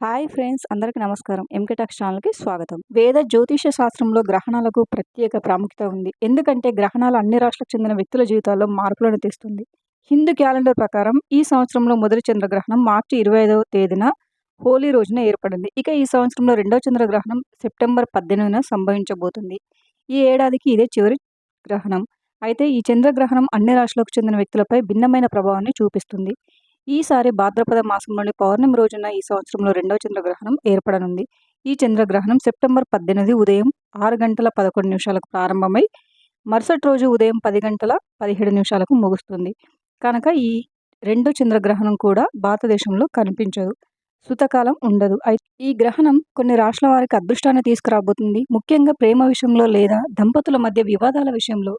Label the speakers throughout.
Speaker 1: Hi friends, అందరికీ నమస్కారం. MK talks ఛానల్కి స్వాగతం. వేద జ్యోతిష శాస్త్రంలో గ్రహణాలకు ప్రత్యేక ప్రాముఖ్యత ఉంది. ఎందుకంటే గ్రహణాలు అన్ని రాష్ట్రాలకు చెందిన వ్యక్తుల జీవితాల్లో మార్పులను తెస్తుంది. హిందూ క్యాలెండర్ ప్రకారం ఈ సంవత్సరంలో మొదటి చంద్రగ్రహణం మార్చి 25వ తేదీన హోలీ రోజున ఏర్పడింది. ఇక ఈ సంవత్సరంలో రెండవ చంద్రగ్రహణం సెప్టెంబర్ 18న సంభవించబోతుంది. ఈ ఏడాదికి ఇదే చివరి గ్రహణం. అయితే ఈ చంద్రగ్రహణం అన్ని రాష్ట్రాలకు చెందిన వ్యక్తులపై భిన్నమైన ప్రభావాన్ని చూపిస్తుంది. ఈసారి భాద్రపద మాసంలోని పౌర్ణమి రోజున ఈ సంవత్సరంలో రెండవ చంద్రగ్రహణం ఏర్పడనుంది. ఈ చంద్రగ్రహణం సెప్టెంబర్ 18 ఉదయం 6:11 ప్రారంభమై మరుసటి రోజు ఉదయం 10:17 ముగుస్తుంది. కనుక ఈ రెండో చంద్రగ్రహణం కూడా భారతదేశంలో కనిపించదు. సుతకాలం ఉండదు. ఈ గ్రహణం కొన్ని రాష్ట్రాల వారికి అదృష్టాన్ని తీసుకురాబోతుంది. ముఖ్యంగా ప్రేమ విషయంలో లేదా దంపతుల మధ్య వివాదాల విషయంలో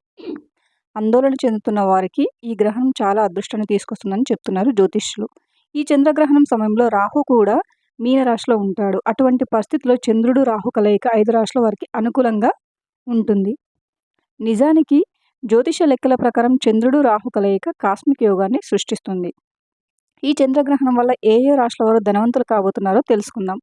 Speaker 1: ఆందోళన చెందుతున్న వారికి ఈ గ్రహణం చాలా అదృష్టాన్ని తీసుకొస్తుందని చెప్తున్నారు జ్యోతిష్యులు. ఈ చంద్రగ్రహణం సమయంలో రాహు కూడా మీన రాశిలో ఉంటాడు. అటువంటి పరిస్థితిలో చంద్రుడు రాహు కలయిక 5 రాశుల వారికి అనుకూలంగా ఉంటుంది. నిజానికి జ్యోతిష లెక్కల ప్రకారం చంద్రుడు రాహు కలయిక కాస్మిక్ యోగాన్ని సృష్టిస్తుంది. ఈ చంద్రగ్రహణం వల్ల ఏ రాశుల వారు ధనవంతులు కాబోతున్నారో తెలుసుకుందాం.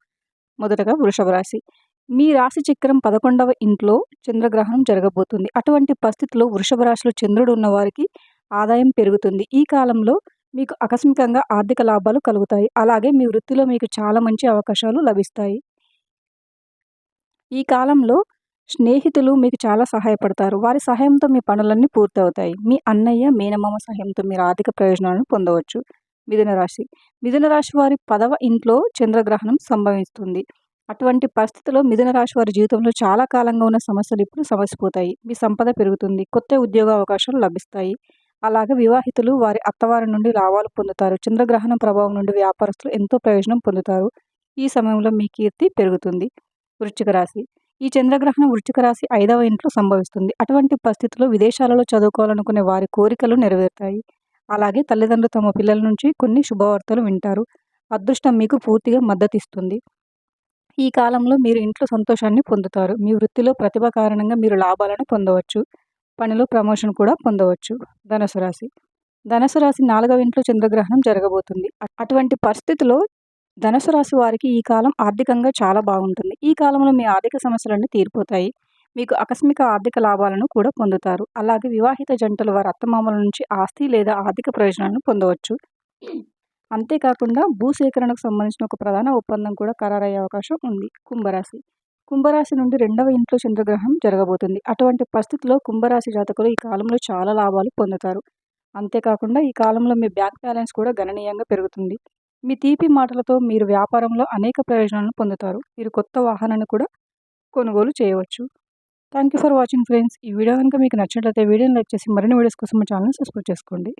Speaker 1: మొదటగా వృషభ రాశి. మీ రాశి చక్రం 11వ ఇంట్లో చంద్రగ్రహణం జరగబోతుంది. అటువంటి పరిస్థితుల్లో వృషభ రాశిలో చంద్రుడు ఉన్న వారికి ఆదాయం పెరుగుతుంది. ఈ కాలంలో మీకు ఆకస్మికంగా ఆర్థిక లాభాలు కలుగుతాయి. అలాగే మీ వృత్తిలో మీకు చాలా మంచి అవకాశాలు లభిస్తాయి. ఈ కాలంలో స్నేహితులు మీకు చాలా సహాయపడతారు. వారి సహాయంతో మీ పనులన్నీ పూర్తవుతాయి. మీ అన్నయ్య, మేనమామ సహాయంతో మీరు ఆర్థిక ప్రయోజనాలను పొందవచ్చు. మిథున రాశి. మిథున రాశి వారి 10వ ఇంట్లో చంద్రగ్రహణం సంభవిస్తుంది. అటువంటి పరిస్థితిలో మిథున రాశి వారి జీవితంలో చాలా కాలంగా ఉన్న సమస్యలు ఇప్పుడు సమసిపోతాయి. మీ సంపద పెరుగుతుంది. కొత్త ఉద్యోగ అవకాశాలు లభిస్తాయి. అలాగే వివాహితులు వారి అత్తవారి నుండి లాభాలు పొందుతారు. చంద్రగ్రహణం ప్రభావం నుండి వ్యాపారస్తులు ఎంతో ప్రయోజనం పొందుతారు. ఈ సమయంలో మీ కీర్తి పెరుగుతుంది. వృశ్చిక రాశి. ఈ చంద్రగ్రహణం వృశ్చిక రాశి 5వ ఇంట్లో సంభవిస్తుంది. అటువంటి పరిస్థితుల్లో విదేశాలలో చదువుకోవాలనుకునే వారి కోరికలు నెరవేరుతాయి. అలాగే తల్లిదండ్రులు తమ పిల్లల నుంచి కొన్ని శుభవార్తలు వింటారు. అదృష్టం మీకు పూర్తిగా మద్దతిస్తుంది. ఈ కాలంలో మీరు ఇంట్లో సంతోషాన్ని పొందుతారు. మీ వృత్తిలో ప్రతిభ కారణంగా మీరు లాభాలను పొందవచ్చు. పనిలో ప్రమోషన్ కూడా పొందవచ్చు. ధనుసు రాశి. ధనుసు రాశి 4వ ఇంట్లో చంద్రగ్రహణం జరగబోతుంది. అటువంటి పరిస్థితిలో ధనుసు రాశి వారికి ఈ కాలం ఆర్థికంగా చాలా బాగుంటుంది. ఈ కాలంలో మీ ఆర్థిక సమస్యలన్నీ తీరిపోతాయి. మీకు ఆకస్మిక ఆర్థిక లాభాలను కూడా పొందుతారు. అలాగే వివాహిత జంటలు వారి అత్తమామల నుంచి ఆస్తి లేదా ఆర్థిక ప్రయోజనాలను పొందవచ్చు. అంతేకాకుండా భూసేకరణకు సంబంధించిన ఒక ప్రధాన ఒప్పందం కూడా ఖరారయ్యే అవకాశం ఉంది. కుంభరాశి. కుంభరాశి నుండి 2వ ఇంట్లో చంద్రగ్రహణం జరగబోతుంది. అటువంటి పరిస్థితుల్లో కుంభరాశి జాతకులు ఈ కాలంలో చాలా లాభాలు పొందుతారు. అంతేకాకుండా ఈ కాలంలో మీ బ్యాంక్ బ్యాలెన్స్ కూడా గణనీయంగా పెరుగుతుంది. మీ తీపి మాటలతో మీరు వ్యాపారంలో అనేక ప్రయోజనాలను పొందుతారు. మీరు కొత్త వాహనాన్ని కూడా కొనుగోలు చేయవచ్చు. Thank you for watching friends. ఈ వీడియో కనుక మీకు నచ్చినట్లయితే వీడియోని లైక్ చేసి మరిన్ని వీడియోస్ కోసం మా ఛానల్ని సబ్స్క్రైబ్ చేసుకోండి.